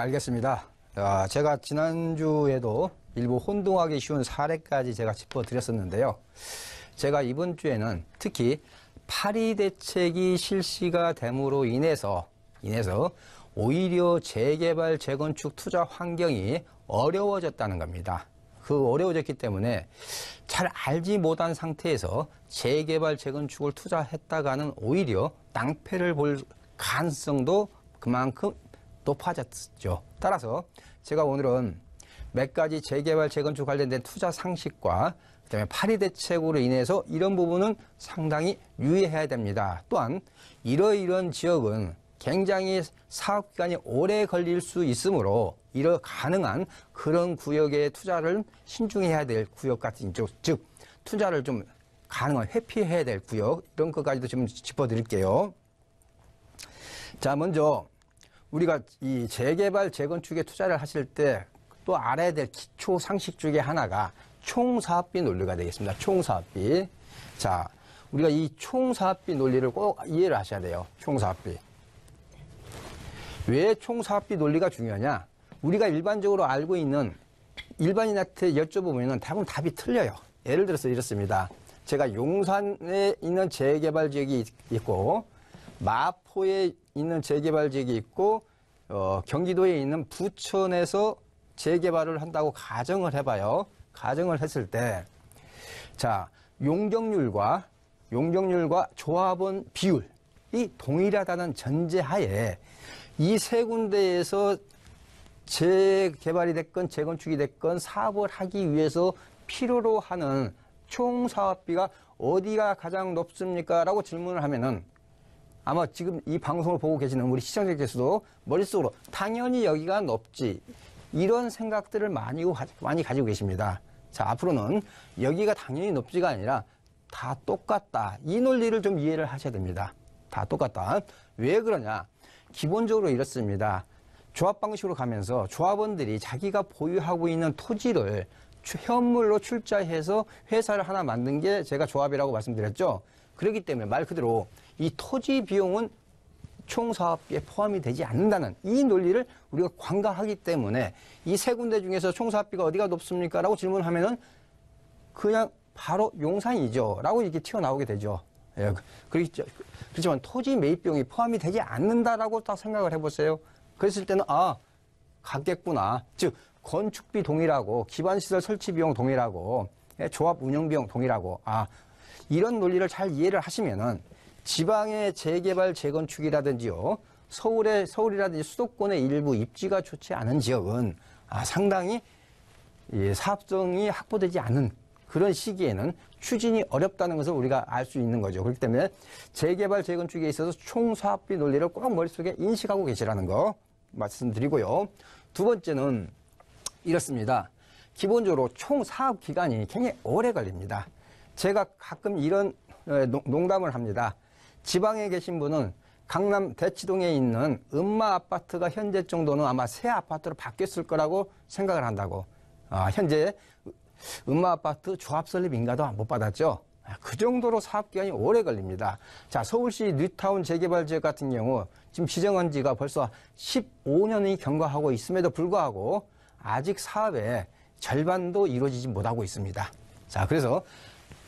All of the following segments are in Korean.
알겠습니다. 제가 지난주에도 일부 혼동하기 쉬운 사례까지 제가 짚어드렸었는데요. 제가 이번 주에는 특히 파리 대책이 실시가 됨으로 인해서 오히려 재개발, 재건축 투자 환경이 어려워졌다는 겁니다. 그 어려워졌기 때문에 잘 알지 못한 상태에서 재개발, 재건축을 투자했다가는 오히려 낭패를 볼 가능성도 그만큼 높아졌죠. 따라서 제가 오늘은 몇 가지 재개발, 재건축 관련된 투자 상식과 그다음에 파리 대책으로 인해서 이런 부분은 상당히 유의해야 됩니다. 또한 이러이런 지역은 굉장히 사업 기간이 오래 걸릴 수 있으므로 이러 가능한 그런 구역의 투자를 신중해야 될 구역 같은 쪽, 즉 투자를 좀 가능한 회피해야 될 구역 이런 것까지도 좀 짚어드릴게요. 자, 먼저 우리가 이 재개발, 재건축에 투자를 하실 때 또 알아야 될 기초 상식 중에 하나가 총사업비 논리가 되겠습니다. 총사업비. 자, 우리가 이 총사업비 논리를 꼭 이해를 하셔야 돼요. 총사업비. 왜 총사업비 논리가 중요하냐? 우리가 일반적으로 알고 있는 일반인한테 여쭤보면 대부분 답이 틀려요. 예를 들어서 이렇습니다. 제가 용산에 있는 재개발 지역이 있고 마포에 있는 재개발 지역이 있고 경기도에 있는 부천에서 재개발을 한다고 가정을 해봐요. 가정을 했을 때 자, 용적률과 조합원 비율이 동일하다는 전제하에 이 세 군데에서 재개발이 됐건 재건축이 됐건 사업을 하기 위해서 필요로 하는 총사업비가 어디가 가장 높습니까? 라고 질문을 하면은 아마 지금 이 방송을 보고 계시는 우리 시청자께서도 머릿속으로 당연히 여기가 높지 이런 생각들을 많이 가지고 계십니다. 자, 앞으로는 여기가 당연히 높지가 아니라 다 똑같다. 이 논리를 좀 이해를 하셔야 됩니다. 다 똑같다. 왜 그러냐? 기본적으로 이렇습니다. 조합 방식으로 가면서 조합원들이 자기가 보유하고 있는 토지를 현물로 출자해서 회사를 하나 만든 게 제가 조합이라고 말씀드렸죠. 그렇기 때문에 말 그대로 이 토지 비용은 총사업비에 포함이 되지 않는다는 이 논리를 우리가 관가하기 때문에 이 세 군데 중에서 총사업비가 어디가 높습니까? 라고 질문하면은 그냥 바로 용산이죠. 라고 이렇게 튀어나오게 되죠. 예, 그렇지만 토지 매입 비용이 포함이 되지 않는다라고 딱 생각을 해보세요. 그랬을 때는 같겠구나. 즉 건축비 동일하고 기반시설 설치 비용 동일하고 조합 운영 비용 동일하고 이런 논리를 잘 이해를 하시면은 지방의 재개발 재건축이라든지요 서울이라든지 수도권의 일부 입지가 좋지 않은 지역은 상당히 사업성이 확보되지 않은 그런 시기에는 추진이 어렵다는 것을 우리가 알 수 있는 거죠. 그렇기 때문에 재개발 재건축에 있어서 총사업비 논리를 꼭 머릿속에 인식하고 계시라는 거 말씀드리고요. 두 번째는 이렇습니다. 기본적으로 총 사업 기간이 굉장히 오래 걸립니다. 제가 가끔 이런 농담을 합니다. 지방에 계신 분은 강남 대치동에 있는 음마 아파트가 현재 정도는 아마 새 아파트로 바뀌었을 거라고 생각을 한다고. 현재 음마 아파트 조합 설립 인가도 못 받았죠. 그 정도로 사업 기간이 오래 걸립니다. 자, 서울시 뉴타운 재개발 지역 같은 경우 지금 지정한 지가 벌써 15년이 경과하고 있음에도 불구하고 아직 사업의 절반도 이루어지지 못하고 있습니다. 자, 그래서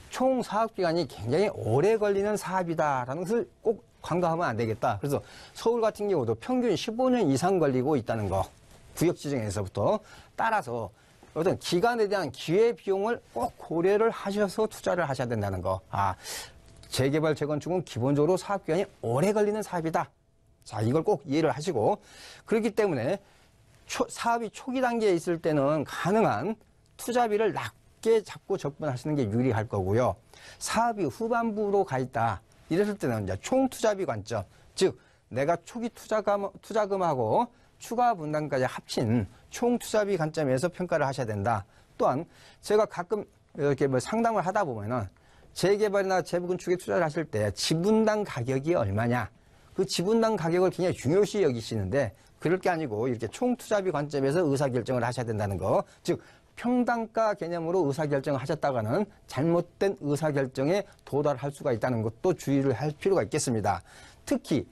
총 사업 기간이 굉장히 오래 걸리는 사업이다라는 것을 꼭 관가하면 안 되겠다. 그래서 서울 같은 경우도 평균 15년 이상 걸리고 있다는 거. 구역 지정에서부터 따라서 어떤 기간에 대한 기회 비용을 꼭 고려를 하셔서 투자를 하셔야 된다는 거. 재개발 재건축은 기본적으로 사업 기간이 오래 걸리는 사업이다. 자, 이걸 꼭 이해를 하시고 그렇기 때문에 사업이 초기 단계에 있을 때는 가능한 투자비를 낮게 잡고 접근하시는 게 유리할 거고요. 사업이 후반부로 가 있다. 이랬을 때는 이제 총 투자비 관점, 즉 내가 초기 투자금하고 추가 분담까지 합친 총 투자비 관점에서 평가를 하셔야 된다. 또한 제가 가끔 이렇게 상담을 하다 보면은 재개발이나 재건축에 투자를 하실 때 지분당 가격이 얼마냐? 그 지분당 가격을 굉장히 중요시 여기시는데 그럴 게 아니고 이렇게 총 투자비 관점에서 의사결정을 하셔야 된다는 거. 즉 평당가 개념으로 의사결정을 하셨다가는 잘못된 의사결정에 도달할 수가 있다는 것도 주의를 할 필요가 있겠습니다. 특히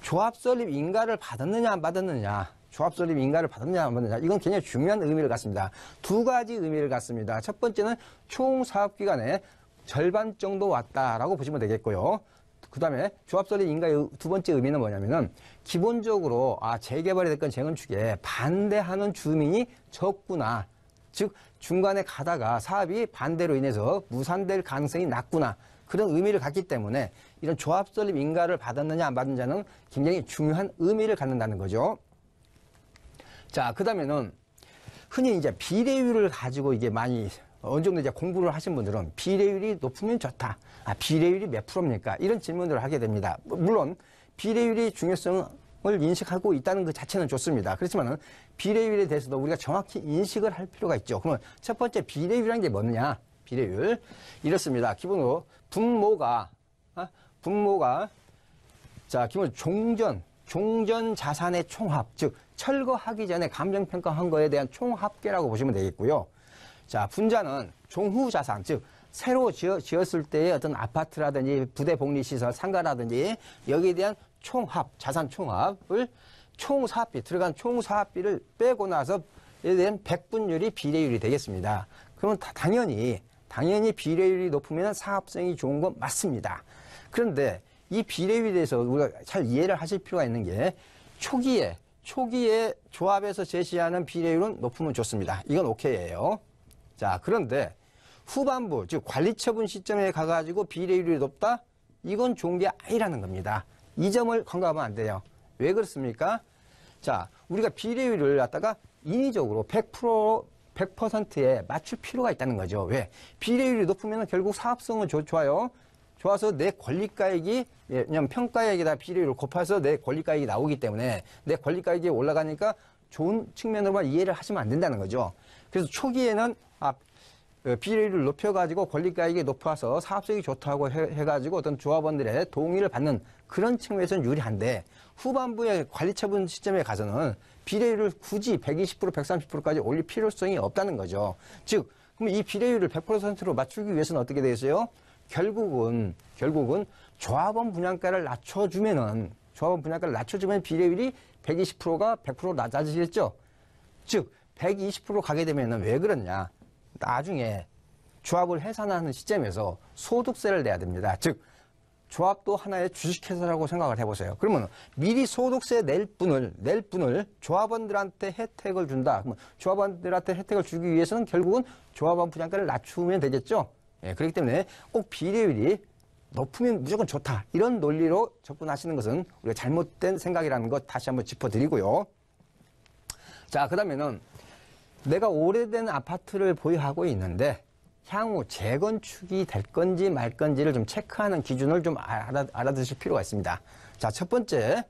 조합 설립 인가를 받았느냐 안 받았느냐. 조합 설립 인가를 받았느냐 안 받느냐 이건 굉장히 중요한 의미를 갖습니다. 두 가지 의미를 갖습니다. 첫 번째는 총 사업 기간의 절반 정도 왔다라고 보시면 되겠고요. 그 다음에 조합 설립 인가의 두 번째 의미는 뭐냐면은 기본적으로 재개발이 됐건 재건축에 반대하는 주민이 적구나. 즉 중간에 가다가 사업이 반대로 인해서 무산될 가능성이 낮구나. 그런 의미를 갖기 때문에 이런 조합 설립 인가를 받았느냐 안 받느냐는 굉장히 중요한 의미를 갖는다는 거죠. 자, 그 다음에는 흔히 이제 비례율을 가지고 이게 많이 어느 정도 이제 공부를 하신 분들은 비례율이 높으면 좋다. 비례율이 몇 프로입니까? 이런 질문들을 하게 됩니다. 물론 비례율이 중요성을 인식하고 있다는 것 자체는 좋습니다. 그렇지만 비례율에 대해서도 우리가 정확히 인식을 할 필요가 있죠. 그러면 첫 번째 비례율이라는 게 뭐냐? 비례율 이렇습니다. 기본으로 분모가 자 기본 종전 자산의 총합, 즉 철거하기 전에 감정평가한 거에 대한 총합계라고 보시면 되겠고요. 자 분자는 종후 자산, 즉 새로 지었을 때의 어떤 아파트라든지 부대 복리시설, 상가라든지 여기에 대한 총합, 자산 총합을 총사업비, 들어간 총사업비를 빼고 나서 에 대한 백분율이 비례율이 되겠습니다. 그러면 당연히 비례율이 높으면 사업성이 좋은 건 맞습니다. 그런데 이 비례율에 대해서 우리가 잘 이해를 하실 필요가 있는 게 초기에 조합에서 제시하는 비례율은 높으면 좋습니다. 이건 오케이예요. 자, 그런데 후반부, 즉 관리처분 시점에 가가지고 비례율이 높다? 이건 좋은 게 아니라는 겁니다. 이 점을 간과하면 안 돼요. 왜 그렇습니까? 자, 우리가 비례율을 갖다가 인위적으로 100%에 맞출 필요가 있다는 거죠. 왜? 비례율이 높으면 결국 사업성은 좋아요. 좋아서 내 권리가액이, 왜냐면 평가액에다 비례율을 곱해서 내 권리가액이 나오기 때문에 내 권리가액이 올라가니까 좋은 측면으로만 이해를 하시면 안 된다는 거죠. 그래서 초기에는 비례율을 높여가지고 권리가액이 높아서 사업성이 좋다고 해가지고 어떤 조합원들의 동의를 받는 그런 측면에서는 유리한데 후반부에 관리처분 시점에 가서는 비례율을 굳이 120%, 130%까지 올릴 필요성이 없다는 거죠. 즉, 그럼 이 비례율을 100%로 맞추기 위해서는 어떻게 되겠어요? 결국은 조합원 분양가를 낮춰주면 비례율이 120%가 100% 낮아지겠죠? 즉, 120% 가게 되면 왜 그러냐? 나중에 조합을 해산하는 시점에서 소득세를 내야 됩니다. 즉 조합도 하나의 주식회사라고 생각을 해보세요. 그러면 미리 소득세 낼 분을 조합원들한테 혜택을 준다. 그러면 조합원들한테 혜택을 주기 위해서는 결국은 조합원 분양가를 낮추면 되겠죠. 그렇기 때문에 꼭 비례율이 높으면 무조건 좋다. 이런 논리로 접근하시는 것은 우리가 잘못된 생각이라는 것 다시 한번 짚어드리고요. 자, 그 다음에는 내가 오래된 아파트를 보유하고 있는데 향후 재건축이 될 건지 말 건지를 좀 체크하는 기준을 좀 알아두실 필요가 있습니다. 자, 첫 번째,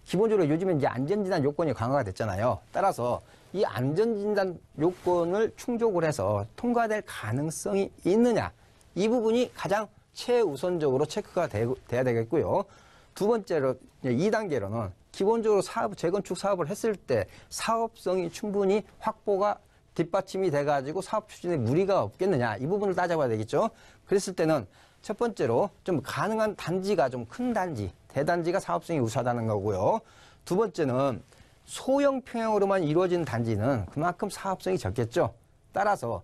기본적으로 요즘에 이제 안전진단 요건이 강화가 됐잖아요. 따라서 이 안전진단 요건을 충족을 해서 통과될 가능성이 있느냐, 이 부분이 가장 최우선적으로 체크가 돼야 되겠고요. 두 번째로, 2단계로는 기본적으로 재건축 사업을 했을 때 사업성이 충분히 확보가 뒷받침이 돼가지고 사업 추진에 무리가 없겠느냐, 이 부분을 따져봐야 되겠죠. 그랬을 때는 첫 번째로 좀 가능한 단지가 좀 큰 단지, 대단지가 사업성이 우수하다는 거고요. 두 번째는 소형 평형으로만 이루어진 단지는 그만큼 사업성이 적겠죠. 따라서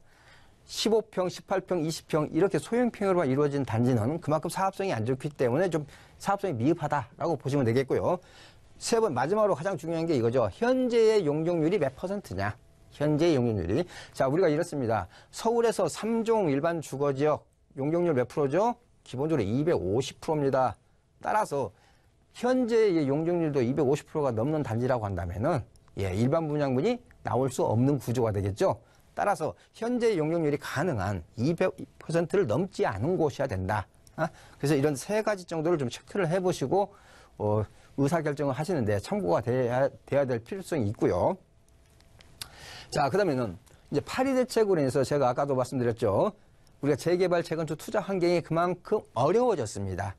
15평, 18평, 20평 이렇게 소형 평형으로만 이루어진 단지는 그만큼 사업성이 안 좋기 때문에 좀 사업성이 미흡하다라고 보시면 되겠고요. 세 번, 마지막으로 가장 중요한 게 이거죠. 현재의 용적률이 몇 %냐. 현재의 용적률이. 자, 우리가 이렇습니다. 서울에서 3종 일반 주거지역 용적률 몇 프로죠? 기본적으로 250%입니다. 따라서 현재의 용적률도 250%가 넘는 단지라고 한다면은 일반 분양분이 나올 수 없는 구조가 되겠죠. 따라서 현재 용적률이 가능한 200%를 넘지 않은 곳이어야 된다. 그래서 이런 세 가지 정도를 좀 체크를 해보시고 의사결정을 하시는데 참고가 돼야 될 필요성이 있고요. 자, 그 다음에는 이제 파리 대책으로 인해서 제가 아까도 말씀드렸죠. 우리가 재개발, 재건축 투자 환경이 그만큼 어려워졌습니다.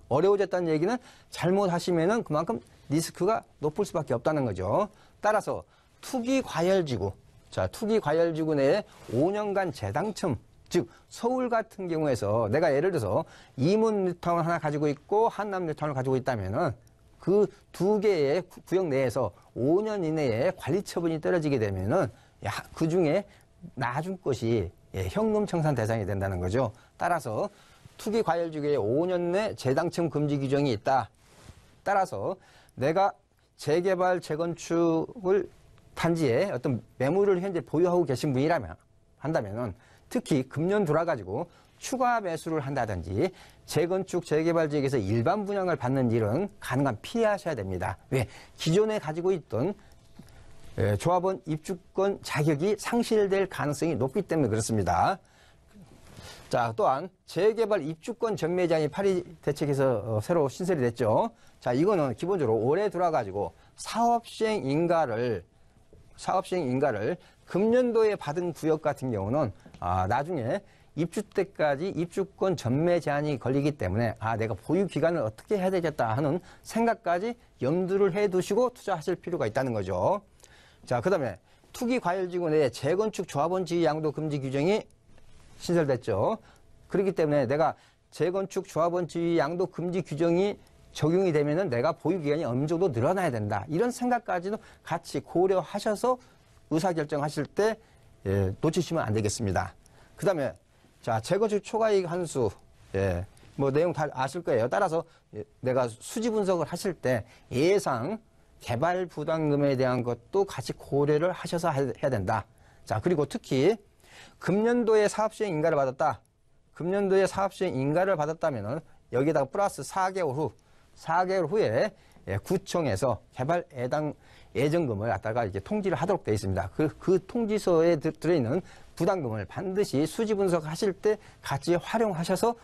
어려워졌다는 얘기는 잘못하시면은 그만큼 리스크가 높을 수밖에 없다는 거죠. 따라서 투기과열지구, 자, 투기과열지구 내에 5년간 재당첨, 즉 서울 같은 경우에서 내가 예를 들어서 이문 뉴타운 하나 가지고 있고 한남 뉴타운을 가지고 있다면은 그 두 개의 구역 내에서 5년 이내에 관리 처분이 떨어지게 되면은 그 중에 나중 것이 현금 청산 대상이 된다는 거죠. 따라서 투기 과열 주기에 5년 내 재당첨 금지 규정이 있다. 따라서 내가 재개발, 재건축을 단지에 어떤 매물을 현재 보유하고 계신 분이라면 한다면은 특히 금년 들어와가지고 추가 매수를 한다든지 재건축, 재개발 지역에서 일반 분양을 받는 일은 가능한 피하셔야 됩니다. 왜? 기존에 가지고 있던 조합원 입주권 자격이 상실될 가능성이 높기 때문에 그렇습니다. 자, 또한 재개발 입주권 전매 제한이 파리 대책에서 새로 신설이 됐죠. 자, 이거는 기본적으로 올해 들어와가지고 사업시행 인가를 금년도에 받은 구역 같은 경우는 나중에 입주 때까지 입주권 전매 제한이 걸리기 때문에 내가 보유 기간을 어떻게 해야 되겠다 하는 생각까지 염두를 해두시고 투자하실 필요가 있다는 거죠. 자, 그 다음에 투기 과열지구 내에 재건축 조합원 지위 양도 금지 규정이 신설됐죠. 그렇기 때문에 내가 재건축 조합원 지위 양도 금지 규정이 적용이 되면은 내가 보유 기간이 어느 정도 늘어나야 된다. 이런 생각까지도 같이 고려하셔서 의사결정하실 때 놓치시면 안 되겠습니다. 그 다음에 자, 재건축 초과이익 한수, 뭐 내용 다 아실 거예요. 따라서 내가 수지 분석을 하실 때 예상 개발 부담금에 대한 것도 같이 고려를 하셔서 해야 된다. 자, 그리고 특히 금년도에 사업시행 인가를 받았다. 금년도에 사업시행 인가를 받았다면은 여기다가 플러스 4개월 후에 구청에서 개발 예정금을 갖다가 이렇게 통지를 하도록 되어 있습니다. 그 통지서에 들어있는 부담금을 반드시 수지 분석하실 때 같이 활용하셔서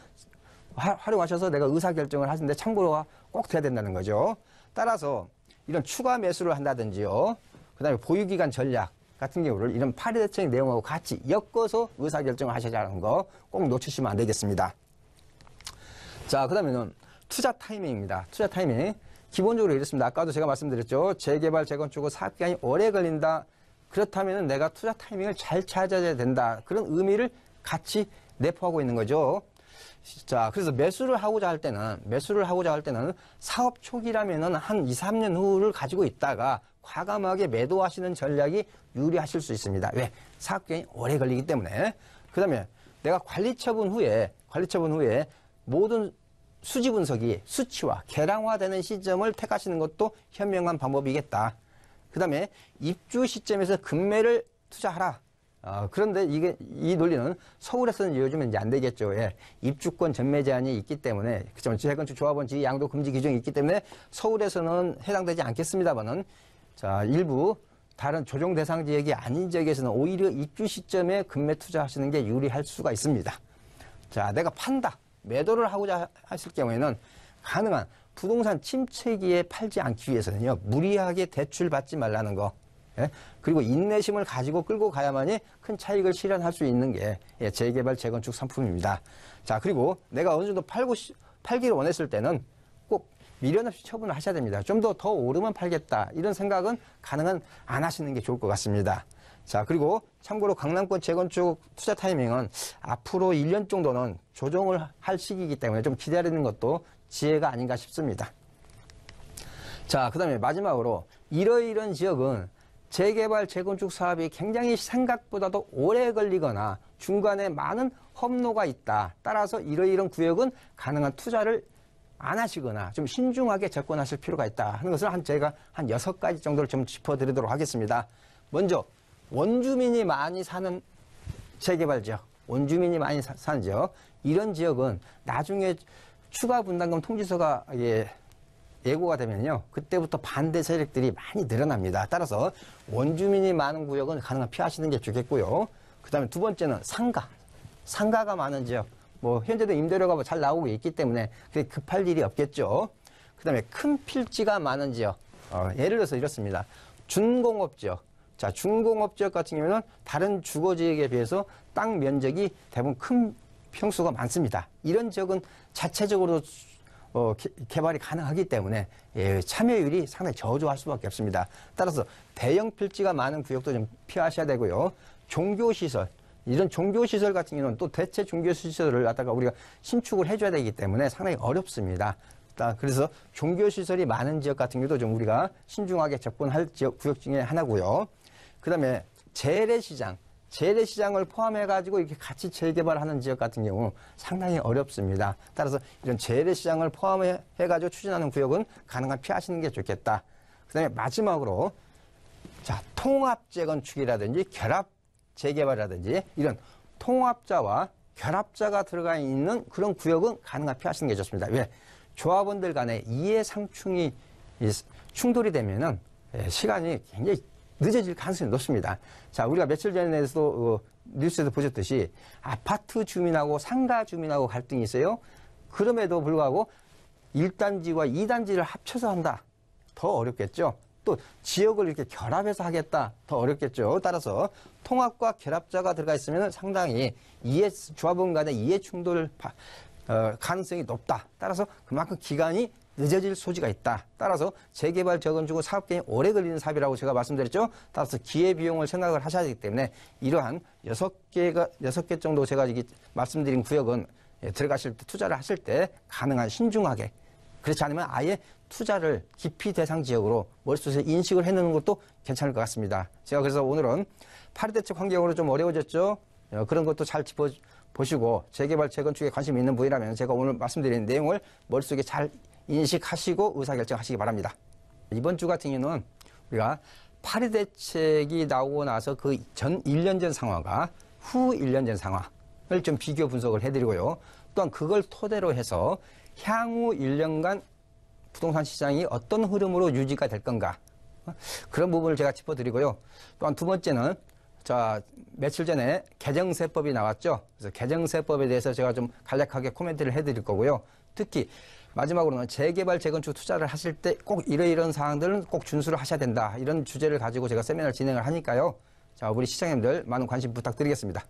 내가 의사결정을 하시는데 참고가 꼭 돼야 된다는 거죠. 따라서 이런 추가 매수를 한다든지요. 그 다음에 보유기간 전략 같은 경우를 이런 파리대책 내용하고 같이 엮어서 의사결정을 하셔야 하는 거 꼭 놓치시면 안 되겠습니다. 자, 그 다음에는 투자 타이밍입니다. 투자 타이밍. 기본적으로 이렇습니다. 아까도 제가 말씀드렸죠. 재개발, 재건축은 사업기간이 오래 걸린다. 그렇다면 내가 투자 타이밍을 잘 찾아야 된다. 그런 의미를 같이 내포하고 있는 거죠. 자, 그래서 매수를 하고자 할 때는 사업 초기라면은 한 2, 3년 후를 가지고 있다가 과감하게 매도하시는 전략이 유리하실 수 있습니다. 왜? 사업기간이 오래 걸리기 때문에. 그 다음에 내가 관리 처분 후에 모든 수지 분석이 수치화, 계량화되는 시점을 택하시는 것도 현명한 방법이겠다. 그 다음에 입주 시점에서 급매를 투자하라. 그런데 이 논리는 서울에서는 요즘은 이제 안 되겠죠. 입주권 전매 제한이 있기 때문에, 그렇죠. 재건축 조합원 지위 양도 금지 규정이 있기 때문에 서울에서는 해당되지 않겠습니다만은, 자, 일부 다른 조정 대상 지역이 아닌 지역에서는 오히려 입주 시점에 급매 투자하시는 게 유리할 수가 있습니다. 자, 내가 매도를 하고자 하실 경우에는 가능한 부동산 침체기에 팔지 않기 위해서는요, 무리하게 대출 받지 말라는 거. 그리고 인내심을 가지고 끌고 가야만이 큰 차익을 실현할 수 있는 게 재개발, 재건축 상품입니다. 자, 그리고 내가 어느 정도 팔기를 원했을 때는 꼭 미련 없이 처분을 하셔야 됩니다. 좀 더 오르면 팔겠다. 이런 생각은 가능한 안 하시는 게 좋을 것 같습니다. 자, 그리고 참고로 강남권 재건축 투자 타이밍은 앞으로 1년 정도는 조정을 할 시기이기 때문에 좀 기다리는 것도 지혜가 아닌가 싶습니다. 자, 그 다음에 마지막으로 이러이런 지역은 재개발, 재건축 사업이 굉장히 생각보다도 오래 걸리거나 중간에 많은 험로가 있다. 따라서 이러이런 구역은 가능한 투자를 안 하시거나 좀 신중하게 접근하실 필요가 있다 하는 것을 제가 한 6가지 정도를 좀 짚어드리도록 하겠습니다. 먼저 원주민이 많이 사는 재개발 지역, 원주민이 많이 사는 지역, 이런 지역은 나중에 추가 분담금 통지서가 예고가 되면요, 그때부터 반대 세력들이 많이 늘어납니다. 따라서 원주민이 많은 구역은 가능한 피하시는 게 좋겠고요. 그 다음에 두 번째는 상가가 많은 지역, 뭐 현재도 임대료가 잘 나오고 있기 때문에 그게 급할 일이 없겠죠. 그 다음에 큰 필지가 많은 지역, 예를 들어서 이렇습니다. 준공업 지역. 자, 준공업 지역 같은 경우는 다른 주거 지역에 비해서 땅 면적이 대부분 큰 평수가 많습니다. 이런 지역은 자체적으로 개발이 가능하기 때문에 참여율이 상당히 저조할 수밖에 없습니다. 따라서 대형 필지가 많은 구역도 좀 피하셔야 되고요. 종교시설, 이런 종교시설 같은 경우는 또 대체 종교시설을 갖다가 우리가 신축을 해줘야 되기 때문에 상당히 어렵습니다. 그래서 종교시설이 많은 지역 같은 경우도 좀 우리가 신중하게 접근할 지역 구역 중에 하나고요. 그 다음에 재래시장을 포함해가지고 이렇게 같이 재개발하는 지역 같은 경우 상당히 어렵습니다. 따라서 이런 재래시장을 포함해가지고 추진하는 구역은 가능한 피하시는 게 좋겠다. 그 다음에 마지막으로 자, 통합재건축이라든지 결합재개발이라든지 이런 통합자와 결합자가 들어가 있는 그런 구역은 가능한 피하시는 게 좋습니다. 왜? 조합원들 간의 이해상충이 충돌이 되면은 시간이 굉장히 늦어질 가능성이 높습니다. 자, 우리가 며칠 전에도 뉴스에서 보셨듯이 아파트 주민하고 상가 주민하고 갈등이 있어요. 그럼에도 불구하고 1단지와 2단지를 합쳐서 한다. 더 어렵겠죠. 또 지역을 이렇게 결합해서 하겠다. 더 어렵겠죠. 따라서 통합과 결합자가 들어가 있으면 상당히 조합원 간의 이해 충돌 가능성이 높다. 따라서 그만큼 기간이 늦어질 소지가 있다. 따라서 재개발 재건축은 사업기간이 오래 걸리는 사업이라고 제가 말씀드렸죠. 따라서 기회비용을 생각을 하셔야 되기 때문에 이러한 6개 정도 제가 말씀드린 구역은 들어가실 때 투자를 하실 때 가능한 신중하게 그렇지 않으면 아예 투자를 기피 대상 지역으로 머릿속에 인식을 해놓는 것도 괜찮을 것 같습니다. 제가 그래서 오늘은 파리대책 환경으로 좀 어려워졌죠. 그런 것도 잘 짚어보시고 재개발 재건축에 관심이 있는 분이라면 제가 오늘 말씀드린 내용을 머릿속에 잘 인식하시고 의사결정하시기 바랍니다. 이번 주 같은 경우는 우리가 파리대책이 나오고 나서 그 전 1년 전 상황과 후 1년 전 상황을 좀 비교 분석을 해드리고요. 또한 그걸 토대로 해서 향후 1년간 부동산 시장이 어떤 흐름으로 유지가 될 건가 그런 부분을 제가 짚어드리고요. 또한 두 번째는 자 며칠 전에 개정세법이 나왔죠. 그래서 개정세법에 대해서 제가 좀 간략하게 코멘트를 해드릴 거고요. 특히 마지막으로는 재개발 재건축 투자를 하실 때 꼭 이러이러한 사항들은 꼭 준수를 하셔야 된다. 이런 주제를 가지고 제가 세미나를 진행을 하니까요. 자 우리 시청자님들 많은 관심 부탁드리겠습니다.